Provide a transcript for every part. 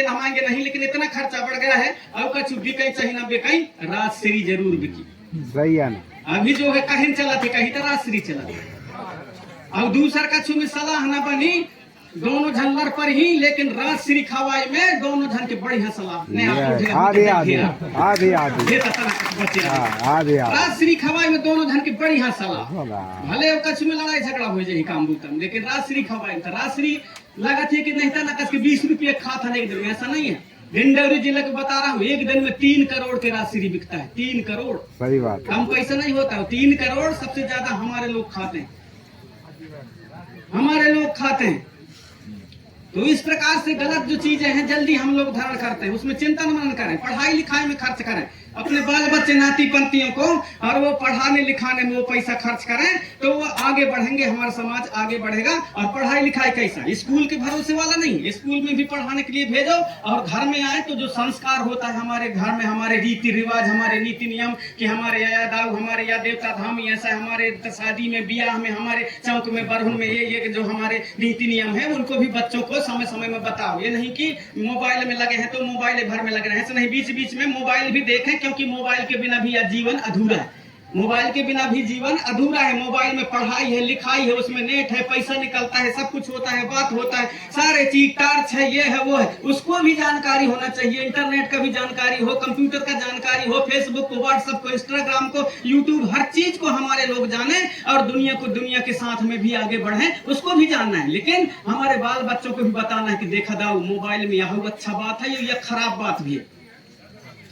नहवाएंगे नहीं, लेकिन इतना खर्चा बढ़ गया है। अब कछ बिकई चाहे ना बिकई, राजश्री जरूर बिकी। सही है ना। अभी जो है कहीं चला थे, कहीं तो राजश्री चला थे। अब दूसर कछु में सलाह ना बनी, दोनों झल्लर पर ही, लेकिन राजश्री खवाई में दोनों झन के बढ़िया सलाह राजश्री खवाई में दोनों झन के बढ़िया सलाह। भले कछ में लड़ाई झगड़ा हो जाए काम बूतम, लेकिन राजश्री खवाई तो राजश्री लगा थी कि नहीं था ना कस के 20 रुपये खा था एक दिन में, ऐसा नहीं है। भिंडौरी जिले को बता रहा हूँ, एक दिन में 3 करोड़ के राजश्री बिकता है। 3 करोड़ सही बात, कम पैसा नहीं होता। 3 करोड़ सबसे ज्यादा हमारे लोग खाते हैं, हमारे लोग खाते हैं। तो इस प्रकार से गलत जो चीजें हैं जल्दी हम लोग धारण करते हैं, उसमें चिंतन मनन करें, पढ़ाई लिखाई में खर्च करें अपने बाल बच्चे नाती पंतियों को, और वो पढ़ाने लिखाने में वो पैसा खर्च करें तो वो आगे बढ़ेंगे, हमारा समाज आगे बढ़ेगा। और पढ़ाई लिखाई कैसा, स्कूल के भरोसे वाला नहीं, स्कूल में भी पढ़ाने के लिए भेजो, और घर में आए तो जो संस्कार होता है हमारे घर में, हमारे रीति रिवाज, हमारे नीति नियम कि हमारे या दाऊ, हमारे या देवता धाम, ऐसा हमारे शादी में, ब्याह में, हमारे चौक में, बरहुन में, ये जो हमारे नीति नियम है उनको भी बच्चों को समय समय में बताओ। ये नहीं कि मोबाइल में लगे हैं तो मोबाइल भर में लगे हैं, ऐसा नहीं। बीच बीच में मोबाइल भी देखें, क्योंकि मोबाइल के बिना भी जीवन अधूरा है। मोबाइल के बिना भी जीवन अधूरा है। मोबाइल में पढ़ाई है, लिखाई है, उसमें नेट है, पैसा निकलता है, सब कुछ होता है, बात होता है, सारे चीज टार्च है, ये है वो है, उसको भी जानकारी होना चाहिए। इंटरनेट का भी जानकारी हो, कंप्यूटर का जानकारी हो, फेसबुक को, व्हाट्सएप को, इंस्टाग्राम को, यूट्यूब, हर चीज को हमारे लोग जाने, और दुनिया के साथ में भी आगे बढ़े, उसको भी जानना है। लेकिन हमारे बाल बच्चों को भी बताना है कि देखा दाऊ मोबाइल में यह अच्छा बात है, यह खराब बात भी है,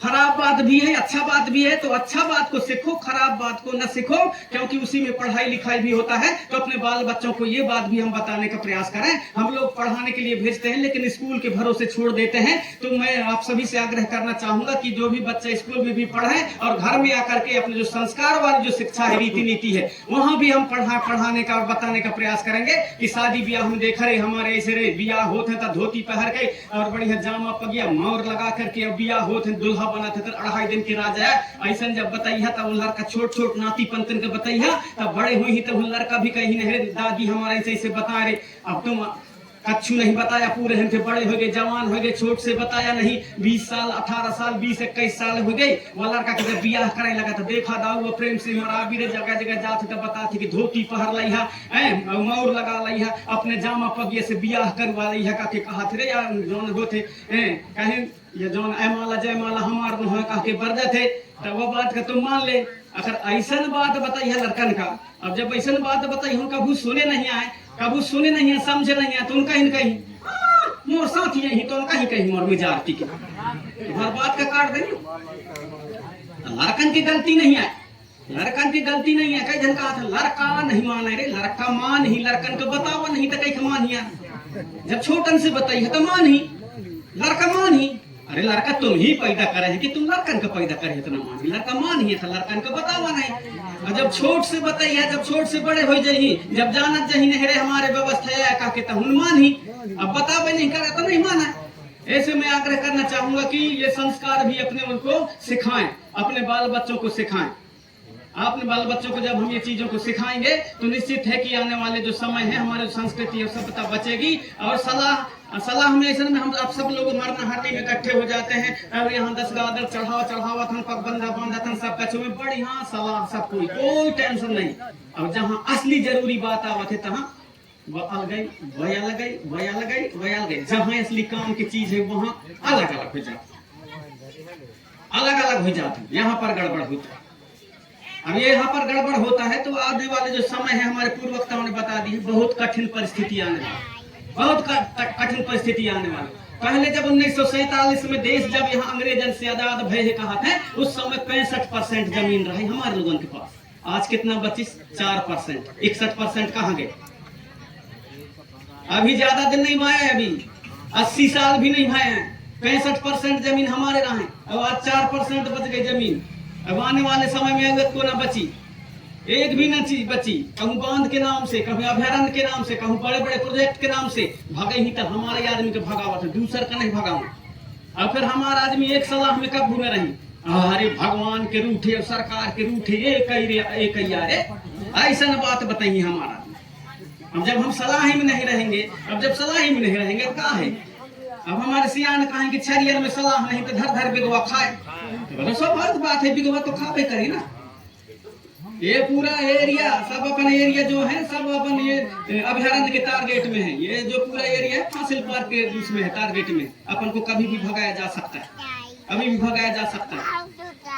खराब बात भी है, अच्छा बात भी है। तो अच्छा बात को सीखो, खराब बात को न सीखो, क्योंकि उसी में पढ़ाई लिखाई भी होता है। तो अपने बाल बच्चों को ये बात भी हम बताने का प्रयास करें। हम लोग पढ़ाने के लिए भेजते हैं, लेकिन स्कूल के भरोसे छोड़ देते हैं। तो मैं आप सभी से आग्रह करना चाहूंगा कि जो भी बच्चा स्कूल में भी पढ़े, और घर में आकर के अपने जो संस्कार वाली जो शिक्षा है, रीति नीति है, वहां भी हम पढ़ाने का और बताने का प्रयास करेंगे। कि शादी ब्याह हम देख रहे हमारे ऐसे रे ब्याह होते हैं तो धोती पहन के और बढ़िया जामा पगिया मोर लगा करके ब्याह होते हैं, दुल्हा बना थे 2.5 दिन के राजा है। ऐसा जब बताइया तब लड़का छोट छोट नाती पंतन के बताइया, तब बड़े हुई तब लड़का भी कहीं नहीं, दादी हमारे ऐसे ऐसे बता रहे, अब तुम कच्छु नहीं बताया, पूरे हम थे बड़े हो गए, जवान हो गए, छोट से बताया नहीं, 20 साल 18 साल 20-21 साल हो गए। वो लड़का के जब ब्याह करे लगा तो देखा दाऊ वो प्रेम से मरा भी जगह जगह जाते तो बताते कि धोती पहर ली है, मोर लगा ली है, अपने जामा पगिए से ब्याह करवा ली है, काके कहा थे रे यार जौन होते कहीं ये जौन ऐमाला जयमाला हमार न हो कह के बरजा थे। तब वो बात का तुम मान ले। अगर ऐसा बात बताई है लड़कन का, अब जब ऐसा बात बताई हम कभी सुने नहीं आए, कभी सुने नहीं है, समझे नहीं है, तो उनका ही कहीं मोर साथ ही तो उनका ही कहीं मोर मिजाज की हर बात का काट देंगे। लड़कन की गलती नहीं है, लड़कन की गलती नहीं है। कई जन कहा था लड़का नहीं माने रे, लड़का मान ही, लड़कन को बतावा नहीं तो कहीं मान ही। जब छोटन से बताई है तो मान ही, लड़का मान ही। अरे लड़का तुम ही पैदा करे है कि तुम लड़कन को पैदा करे इतना मान ही, लड़का मान ही था, लड़कन को बतावा नहीं। और जब छोट से बताई है, जब छोट से बड़े हो जाही, जब जानत जही नहीं रे हमारे व्यवस्था है का के तहुन मान ही, अब बतावे नहीं करे तो नहीं माना। ऐसे मैं आग्रह करना चाहूंगा कि ये संस्कार भी अपने उनको सिखाएं, अपने बाल बच्चों को सिखाएं। अपने बाल बच्चों को जब हम ये चीजों को सिखाएंगे तो निश्चित है कि आने वाले जो समय है हमारे संस्कृति और सभ्यता बचेगी। और सलाह में ऐसे में हम आप सब लोग मरना हट्टी में इकट्ठे हो जाते हैं, और यहाँ 10 गादर चढ़ावा था, पग बंधा बांधा था, सब कछु में बढ़िया सलाह, सब कोई टेंशन नहीं। और जहाँ असली जरूरी बात आवत है तहाँ वया गई, जहाँ असली काम की चीज है वहाँ अलग अलग हो जाते हैं, यहाँ पर गड़बड़ होता है। अब ये यहाँ पर गड़बड़ होता है तो आने वाले जो समय है हमारे पूर्ववक्ताओं ने बता दी है, बहुत कठिन परिस्थिति आने वाली, बहुत कठिन परिस्थिति आने वाली। पहले जब 1947 में देश जब यहाँ अंग्रेजन से आजाद भय कहा था, उस समय 65% जमीन रही हमारे लोगों के पास। आज कितना बची? 4%। 61% कहाँ गए? अभी ज्यादा दिन नहीं भाए, अभी 80 साल भी नहीं भाए हैं। 65% जमीन हमारे रहे, अब आज 4% बच गई जमीन। अब आने वाले समय में अगर को ना बची, एक भी न चीज बची, कहूँ बांध के नाम से, कहूँ अभयारण्य के नाम से, कहूँ बड़े बड़े प्रोजेक्ट के नाम से भागे ही तब हमारे आदमी के भगावत है, दूसर का नहीं भगाऊ। और फिर हमारा आदमी एक सलाह में कब घूमे रही, अरे भगवान के रूठे और सरकार के रूठे, एक यारे ऐसा न बात बताइए हमारा। अब जब हम सलाह ही में नहीं रहेंगे, अब जब सलाह ही में नहीं रहेंगे तो क्या है? अब हमारे सियान कहें कि छरियर में सलाह नहीं तो धर धर बिगवा खाए, तो बोलो स्वाभाविक बात है, बिगवा तो खावे करी ना। ये पूरा एरिया सब अपन एरिया जो है सब अपन ये अभयारण्य के टारगेट में है। ये जो पूरा एरिया है फासिल पार्क के उसमें है, टारगेट में। अपन को कभी भी भगाया जा सकता है, कभी भी भगाया जा सकता है।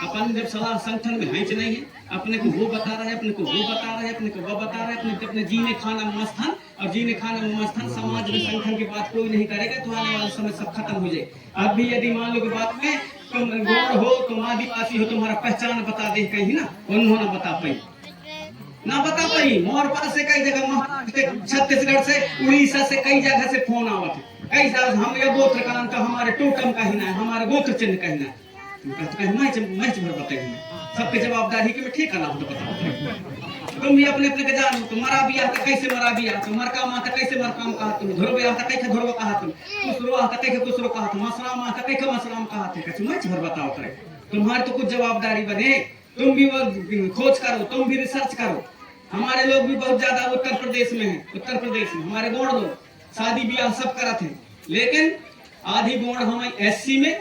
अपन जब सलाह संगठन में हैच नहीं है, अपने को वो बता रहे हैं, अपने को वो बता रहे हैं, अपने को वो बता रहे हैं, अपने जीने खाना में मस्थान, और जीने खाना में मस्थान समाज में संगठन की बात कोई नहीं करेगा तो आने वाले समय सब खत्म हो जाए। अब भी यदि मान लो की बात में तुम गौड़ हो, तुम आदिवासी हो, तुम्हारा पहचान बता दे कहीं ना, उन्होंने बता पाई ना बता पाई। मोर पास से कई जगह, महाराष्ट्र छत्तीसगढ़ से, उड़ीसा से, कई जगह से फोन आवत है। कई जगह हम ये गोत्र का नाम, तो हमारे टोटम का ही ना है, हमारे गोत्र चिन्ह का ही ना है। मैच भर बताइए सबके जवाबदारी के मैं ठीक करना हो तो बताओ। तुम भी अपने अपने के जानो, तुम्हारा भी आता कैसे मरा भी आता, मरका माता कैसे मरकाम कहा तुम, धुरवे आता कैसे धुरवा कहा तुम, कुसरो आता कैसे कुसरो कहा तुम, मसराम आता कैसे मसराम कहा थे। कैसे मैच भर बताओ करे, तुम्हारे तो कुछ जवाबदारी बने। तुम भी वो खोज करो, तुम भी रिसर्च करो। हमारे लोग भी बहुत ज्यादा उत्तर प्रदेश में है, उत्तर प्रदेश में हमारे गौड़ लोग शादी ब्याह सब करा थे, लेकिन आधी गौड़ हमें SC में,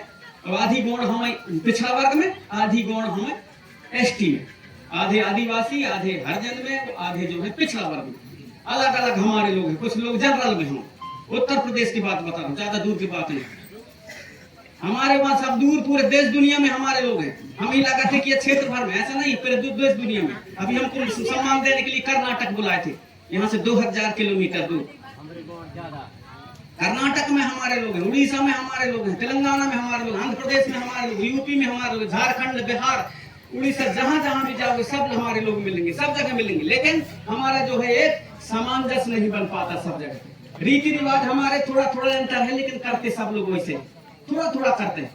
और आधी गौड़ हमें पिछड़ा वर्ग में, आधी गौड़ हमें ST में, आधे आदिवासी, आधे हरिजन में, आधे जो है पिछड़ा वर्ग में। अलग अलग हमारे लोग हैं, कुछ लोग जनरल में हों। उत्तर प्रदेश की बात बता रहा हूँ, ज्यादा दूर की बात नहीं। हमारे वहां सब दूर पूरे देश दुनिया में हमारे लोग हैं। हम ही लगा थे कि ये क्षेत्र भर में, ऐसा नहीं, पूरे देश दुनिया में। अभी हमको सम्मान देने के लिए कर्नाटक बुलाए थे, यहाँ से 2000 किलोमीटर दूर। कर्नाटक में हमारे लोग हैं, उड़ीसा में हमारे लोग हैं, तेलंगाना में हमारे लोग, आंध्र प्रदेश में हमारे लोग, यूपी में हमारे लोग, झारखंड, बिहार, उड़ीसा, जहां जहां भी जाओगे सब हमारे लोग मिलेंगे, सब जगह मिलेंगे। लेकिन हमारा जो है एक सामंजस्य नहीं बन पाता सब जगह। रीति रिवाज हमारे थोड़ा थोड़ा अंतर है, लेकिन करते सब लोग वैसे थोड़ा थोड़ा करते हैं।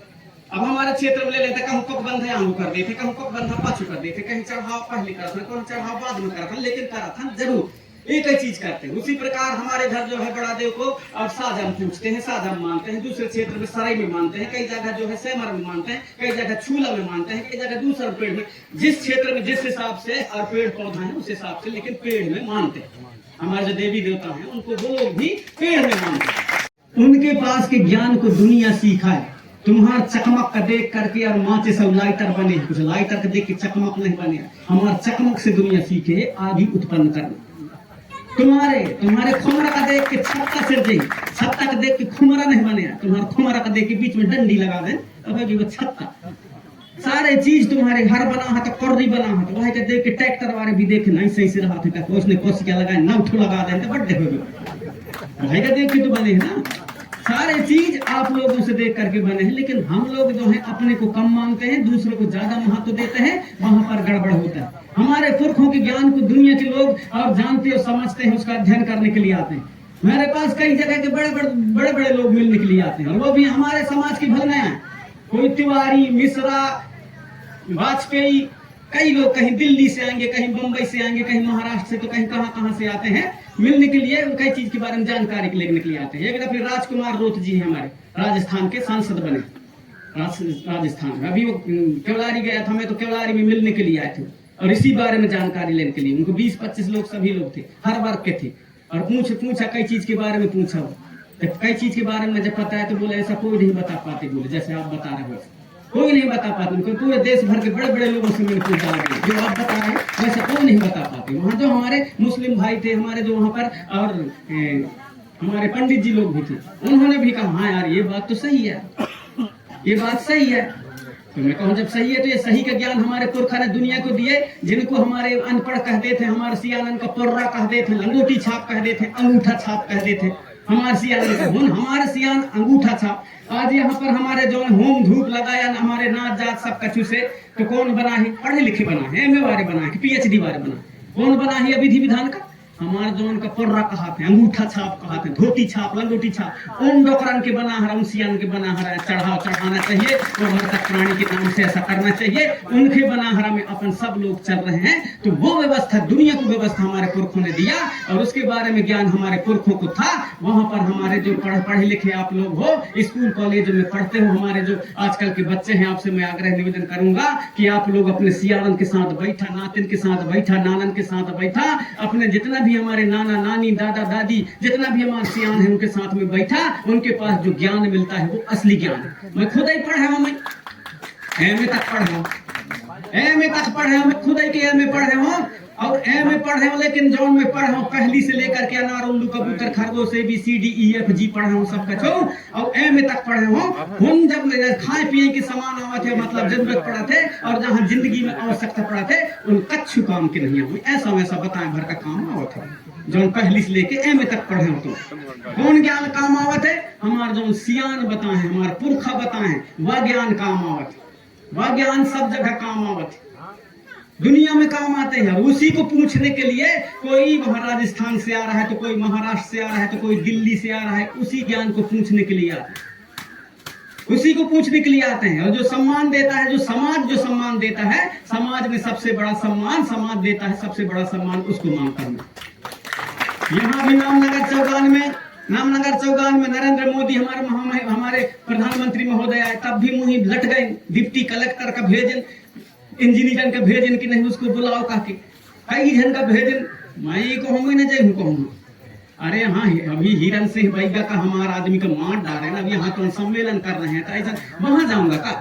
अब हमारे क्षेत्र में ले लेते, कहूँ पग बंधा आंगू कर देते, कहूँ पग बंधा पाछू कर देते, कहीं चढ़ाव पहले करते, कहीं चढ़ाव बाद में करते, लेकिन करा था जरूर एक ही चीज करते हैं। उसी प्रकार हमारे घर जो है बड़ा देव को और साजम पूछते हैं, साजम मानते हैं। दूसरे क्षेत्र में सराय में मानते हैं, कई जगह जो है सेमर में मानते हैं, कई जगह छूला में मानते हैं, कई जगह दूसरा पेड़ में। जिस क्षेत्र में जिस हिसाब से और पेड़ पौधा है उस हिसाब से, लेकिन पेड़ में मानते हैं। हमारे जो देवी देवता हैं उनको वो लोग भी पेड़ में मानते हैं। उनके पास के ज्ञान को दुनिया सीखा है। तुम्हार चकमक का देख करके और माचे सब लाइटर बने, कुछ लाइटर का देख के चकमक नहीं बने। हमारे चकमक से दुनिया सीखे आदि उत्पन्न करना। तुम्हारे खुमरा का देख के छत्ता सिर दे, छत्ता का देख के खुमरा नहीं बने। तुम्हारे खुमरा का देख के बीच में डंडी लगा दे, अब वो छत्ता। सारे चीज तुम्हारे घर बना है तो कौड़ी बना है, तो वही के देख के ट्रैक्टर वाले भी देखे नहीं सही से रहा था, उसने कोशिश क्या लगाए ना उठो लगा दे तो बड्डे हो गए। वही का देख के तो बने है ना। सारे चीज आप लोगों से देख करके बने हैं, लेकिन हम लोग जो है अपने को कम मानते हैं, दूसरों को ज्यादा महत्व देते हैं, वहां पर गड़बड़ होता है। हमारे पुरखों के ज्ञान को दुनिया के लोग और जानते और समझते हैं, उसका अध्ययन करने के लिए आते हैं। मेरे पास कई जगह के बड़े बड़े लोग मिलने के लिए आते हैं, और वो भी हमारे समाज की भलना है। कोई तिवारी, मिश्रा, वाजपेयी, कई लोग कहीं दिल्ली से आएंगे, कहीं मुंबई से आएंगे, कहीं महाराष्ट्र से, तो कहीं कहां से आते हैं मिलने के लिए, कई चीज के बारे में जानकारी लेने के लिए आते हैं। एक दफे राजकुमार रोत जी हमारे राजस्थान के सांसद बने, राजस्थान में। अभी वो केवलारी गया था, मैं तो केवलारी में मिलने के लिए आए थे और इसी बारे में जानकारी लेने के लिए। उनको 20-25 लोग सभी लोग थे, हर वर्ग के थे, और पूछा कई चीज के बारे में पूछा। तो कई चीज के बारे में जब पता है तो बोले ऐसा कोई नहीं बता पाते, बोले जैसे आप बता रहे हो कोई नहीं बता पाते। उनको पूरे देश भर के बड़े बड़े लोगों से मैंने पूछा, जो आप बता रहे हैं वैसे कोई नहीं बता पाते। वहाँ जो हमारे मुस्लिम भाई थे हमारे जो वहाँ पर, और हमारे पंडित जी लोग भी थे, उन्होंने भी कहा हाँ यार ये बात तो सही है, ये बात सही है। तो मैं कहूँ जब सही है तो ये सही का ज्ञान हमारे पुरखा ने दुनिया को दिए, जिनको हमारे अनपढ़ कहते थे, हमारे सियालन का पोर्रा कहते थे, लंगोटी छाप कहते थे, अंगूठा छाप कहते थे। हमारे सियालन का हमारे सियान अंगूठा छाप। आज यहाँ पर हमारे जो होम धूप लगाया हमारे नाच जात सब कछु से, तो कौन बना है? पढ़े लिखे बना है, MA वाले बना है, PhD वाले बना, कौन बना है विधि विधान का? हमारे जो उनका पोर्रा कहाते हैं, अंगूठा छाप कहाते हैं, धोती छाप, लंगोटी छाप, उन डोकरन के बना हरा, उन सियान के बना हरा चढ़ाना चाहिए, और हर तक प्राणी के नाम से ऐसा करना चाहिए। उनके बना हरा में अपन सब लोग चल रहे हैं। तो वो व्यवस्था, दुनिया को व्यवस्था हमारे पुरखों ने दिया, और उसके बारे में ज्ञान हमारे पुरखों को था। वहां पर हमारे जो पढ़े लिखे आप लोग हो, स्कूल कॉलेज में पढ़ते हो, हमारे जो आजकल के बच्चे हैं, आपसे मैं आग्रह निवेदन करूंगा कि आप लोग अपने सियालन के साथ बैठा, नातिन के साथ बैठा, नानन के साथ बैठा, अपने जितना भी हमारे नाना नानी दादा दादी जितना भी हमारे सियान है उनके साथ में बैठा, उनके पास जो ज्ञान मिलता है वो असली ज्ञान है। मैं खुद ही पढ़ा हूँ, मैं एमए तक पढ़ा हूँ, एमए तक पढ़े हूँ, मैं खुद ही के एमए पढ़े हूँ और एमए पढ़े हूँ, लेकिन जौन में पढ़ा हूँ पहली से लेकर के अनार उल्लू कबूतर खरगोश ABCDEFG पढ़ा हूँ सब कछ और एमए तक पढ़े हूँ। हम जब खाए पिए के सामान आवा थे, मतलब जरूरत पड़ा थे और जहाँ जिंदगी में आवश्यकता पड़ा थे उन कच्छु काम के नहीं हुई, ऐसा वैसा बताए भर का काम आवा था। जो पहली से लेके एमए तक पढ़े हो तो कौन ज्ञान काम आवत है? हमारे जो सियान बताए, हमारे पुरखा बताए वह ज्ञान काम आवत है, वह ज्ञान सब जगह काम आवत है, दुनिया में काम आते हैं। उसी को पूछने के लिए कोई वहां राजस्थान से आ रहा है तो कोई महाराष्ट्र से आ रहा है तो कोई दिल्ली से आ रहा है, उसी ज्ञान को पूछने के लिए आते हैं, उसी को पूछने के लिए आते हैं। और जो सम्मान देता है, जो समाज जो सम्मान देता है, समाज में सबसे बड़ा सम्मान समाज देता है, सबसे बड़ा सम्मान उसको मांगता हूँ। यहाँ भी नामनगर चौगान में नरेंद्र मोदी हमारे प्रधानमंत्री महोदय आए, तब भी मुंह लट गए, डिप्टी कलेक्टर का भेजन, इंजीनियर का भेजन कि नहीं उसको बुलाओ कह के, कई जन का भेजन, मैं कहूँगी न जय कहूँगा। अरे हाँ, अभी हिरन सिंह बैगा का हमारा आदमी का मार डाले ना, अभी यहाँ तो सम्मेलन कर रहे हैं, तो ऐसा वहां जाऊंगा का?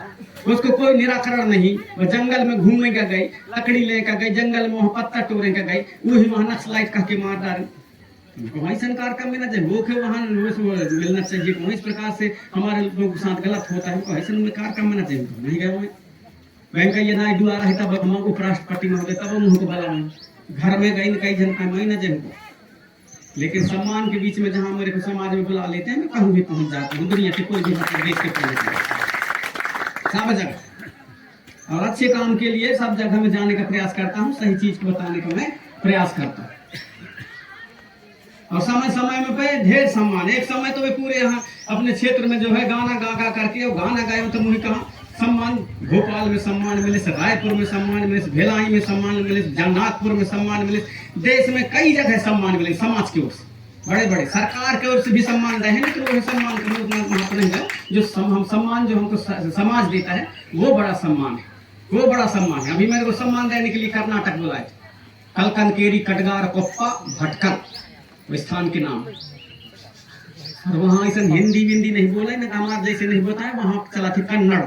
उसको कोई निराकरण नहीं। वो जंगल में घूमने का गई, लकड़ी लेकर गई, जंगल में वहाँ पत्ता टोरे का गई, वही वहां नक्सलाइट कह के मार डाले। वही सरकार का मिलना चाहिए, वो के वहाँ मिलना चाहिए। इस प्रकार से हमारे लोगों के साथ गलत होता है, वही कार का मिलना चाहिए। नहीं गए वेंकैया नायडू आ रहे तब हम उपराष्ट्रपति महोदय तब हम उनको बुला, घर में गई कई जन का मैं न जिनको, लेकिन सम्मान के बीच में जहाँ मेरे को समाज में बुला लेते हैं मैं कहूँ भी पहुंच जाता हूँ, दुनिया के कोई भी देश के सब जगह और अच्छे काम के लिए सब जगह में जाने का प्रयास करता हूँ, सही चीज को बताने का मैं प्रयास करता हूँ। और समय समय में पे ढेर सम्मान, एक समय तो वे पूरे यहाँ अपने क्षेत्र में जो है गाना गा गा करके और गाना गाए तो मुझे कहा सम्मान, भोपाल में सम्मान मिले, रायपुर में सम्मान मिले, भिलाई में सम्मान मिले, जगन्नाथपुर में सम्मान मिले, देश में कई जगह सम्मान मिले। समाज की ओर से बड़े बड़े सरकार की ओर से भी सम्मान रहे, लेकिन वो सम्मान महत्व नहीं है। जो हम सम्मान जो हमको समाज देता है वो बड़ा सम्मान है, वो बड़ा सम्मान है। अभी मेरे को सम्मान देने के लिए कर्नाटक बुलाए थे, कलकनकेरी कटगार कोप्पा भटकल स्थान के नाम, और वहाँ ऐसा हिंदी विंदी नहीं बोला ना, हमारे जैसे नहीं बोलता है, वहाँ चला थे कन्नड़।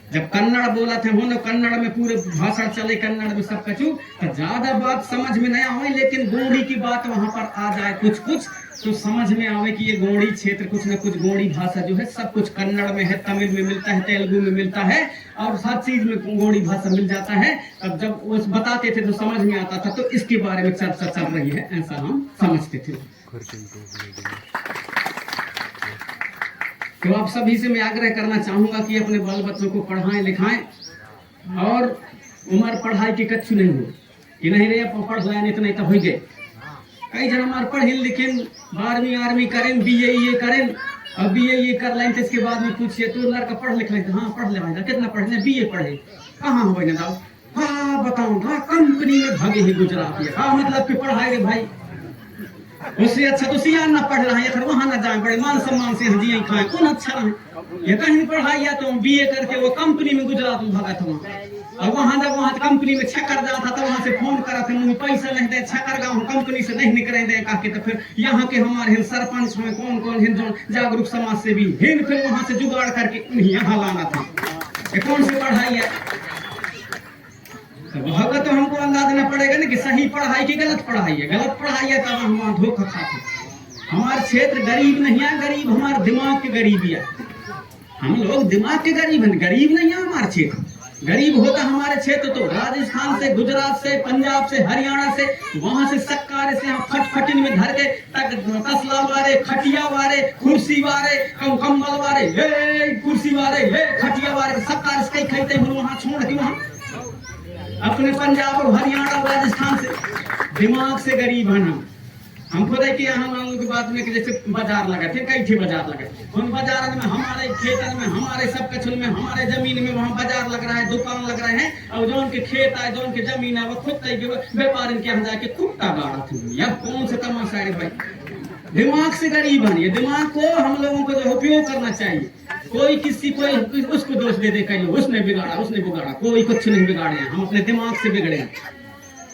जब कन्नड़ बोला थे हो, कन्नड़ में पूरे भाषण चले, कन्नड़ में सब कछु, तो ज्यादा बात समझ में नहीं आवे, लेकिन गोंडी की बात वहां पर आ जाए कुछ कुछ तो समझ में आवे कि ये गोंडी क्षेत्र कुछ न कुछ गोंडी भाषा जो है सब कुछ कन्नड़ में है, तमिल में मिलता है, तेलुगु में मिलता है और हर चीज में गोंडी भाषा मिल जाता है। अब जब वो बताते थे तो समझ में आता था, तो इसके बारे में चर्चा चल रही है, ऐसा हम समझते थे। तो आप सभी से मैं आग्रह करना चाहूंगा कि अपने बाल बच्चों को पढ़ाएं लिखाएं, और उम्र पढ़ाई की कच्छु नहीं हो कि नहीं रे पढ़ लाए इतना तो हो गए। कई जन हमारे पढ़े लिखें 12वीं 8वीं करें, BA करें, अब BA कर लें तो इसके बाद में पूछिए तो लड़का पढ़ लिख लेते, हाँ पढ़ ले भाई, कितना पढ़े? BA पढ़े, कहाँ हो भाई ना? हाँ बताऊँ, हाँ कंपनी में भागे ही गुजरात, हाँ मतलब कि पढ़ाए रे भाई, उससे अच्छा तो सियान ना पढ़ रहा है, फिर वहां ना जाए, बड़े मान सम्मान से जी खाए, कौन अच्छा रहे? ये कहीं पढ़ाई या तो BA करके वो कंपनी में गुजरात में भागा था, और वहां जब वहां कंपनी में छक्कर जाता था, वहां से फोन करा था, मुझे पैसा नहीं दे, छक्कर गाँव कंपनी से नहीं निकले दे कहा के, तो फिर यहाँ के हमारे सरपंच में कौन कौन हिंदू जागरूक समाज से भी हिंद, फिर वहां से जुगाड़ करके उन्हें यहाँ लाना था। ये कौन सी पढ़ाई है? तो तो हमको अंदाज देना पड़ेगा ना कि सही पढ़ाई की गलत पढ़ाई है। गलत पढ़ाई है तब हम धोखा खाते। हमारे क्षेत्र गरीब नहीं है, गरीब हमारे दिमाग के गरीबी है। हम लोग दिमाग के गरीब हैं, गरीब नहीं है हमारे क्षेत्र। गरीब होता हमारे क्षेत्र तो राजस्थान से, गुजरात से, पंजाब से, हरियाणा से, वहां से सक्कारे से हम फटफटिन में धर के तसला वाले, खटिया वाले, कुर्सी वाले, कंबल वाले, कुर्सी वाले, खटिया वाले, सक्कार से कई खाते हैं, वहां छोड़ के वहां अपने पंजाब और हरियाणा राजस्थान से दिमाग से गरीब है ना। हम खुद है कि हम लोगों की बात में कि जैसे बाजार लगा थे, कई थे बाजार लगे, उन बाजार में हमारे खेतन में, हमारे सब कछुल में, हमारे जमीन में वहाँ बाजार लग रहा है, दुकान लग रहे हैं, और जो उनके खेत है, जो उनके जमीन है, वो खुद तय व्यापारी के यहाँ जाके कुत्ता गाड़ा थे। अब कौन से तमाशा है भाई? दिमाग से गरीब है। ये दिमाग को हम लोगों को जो उपयोग करना चाहिए। कोई किसी कोई उसको दोष दे दे कहीं उसने बिगाड़ा, उसने बिगाड़ा, कोई कुछ नहीं बिगाड़े हैं, हम अपने दिमाग से बिगड़े हैं।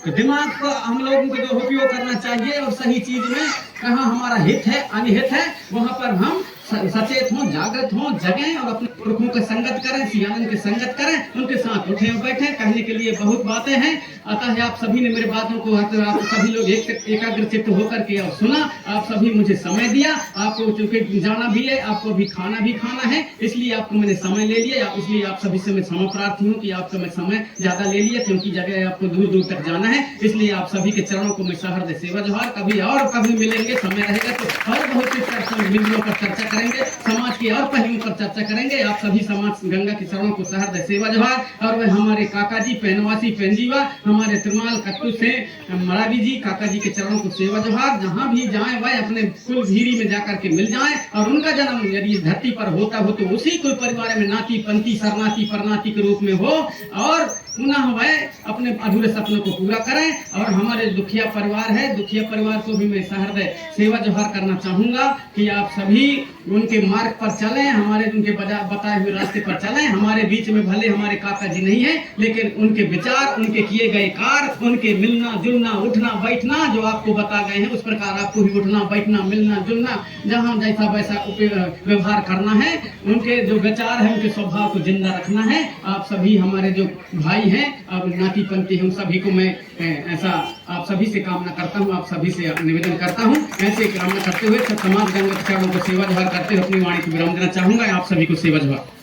तो दिमाग को हम लोगों को जो उपयोग करना चाहिए और सही चीज में कहाँ हमारा हित है अनिहित है वहां पर हम सचेत हों, जागृत हों, जगें और अपने पुरखों के संगत करें, सियानन के संगत करें, उनके साथ उठे और बैठे। कहने के लिए बहुत बातें हैं, अतः आप सभी ने मेरे बातों को आप सभी लोग एकाग्र चित्त होकर के और सुना, आप सभी मुझे समय दिया, आपको चूंकि जाना भी है, आपको भी खाना है, इसलिए आपको मैंने समय ले लिया, इसलिए आप सभी से मैं क्षमा प्रार्थी हूँ कि आपको मैं समय ज्यादा ले लिया, क्योंकि जगह आपको दूर दूर तक जाना है, इसलिए आप सभी के चरणों को मैं सहृदय सेवा जोहार। कभी मिलेंगे, समय रहेगा तो और बहुत सी बिंदुओं पर चर्चा करेंगे, समाज के और पहलुओं पर चर्चा करेंगे। आप सभी समाज गंगा के चरणों को सहृदय सेवा जोहार। और वह हमारे काका जी पेनवासी पेंजीवा, हमारे तिरमाल कट्टू से मरावी जी, काका जी के चरणों को सेवा जोहार। जहाँ भी जाए वह अपने कुल भीरी में जाकर के मिल जाए और उनका जन्म यदि धरती पर होता हो तो उसी कुल परिवार में नाती पंथी शरणार्थी परनाती के रूप में हो और पुनः वह अपने अधूरे सपनों को पूरा करें। और हमारे दुखिया परिवार है, दुखिया परिवार को भी मैं सहृदय सेवा जोहार करना चाहूंगा कि आप सभी उनके मार्ग पर चलें, हमारे उनके बताए हुए रास्ते पर चलें। हमारे बीच में भले हमारे काका जी नहीं है, लेकिन उनके विचार, उनके किए गए कार्य, उनके मिलना जुलना उठना बैठना जो आपको बता गए हैं उस प्रकार आपको भी उठना बैठना मिलना जुलना जहाँ जैसा वैसा व्यवहार करना है। उनके जो विचार है, उनके स्वभाव को जिंदा रखना है। आप सभी हमारे जो भाई हैं और नाती पंथी हैं, उन सभी को मैं ऐसा आप सभी से कामना करता हूँ, आप सभी से निवेदन करता हूँ। ऐसे कामना करते हुए सब समाज गंगा के चरणों को सेवा जोहार करते हुए अपनी वाणी को विराम देना चाहूंगा। आप सभी को सेवा जोहार।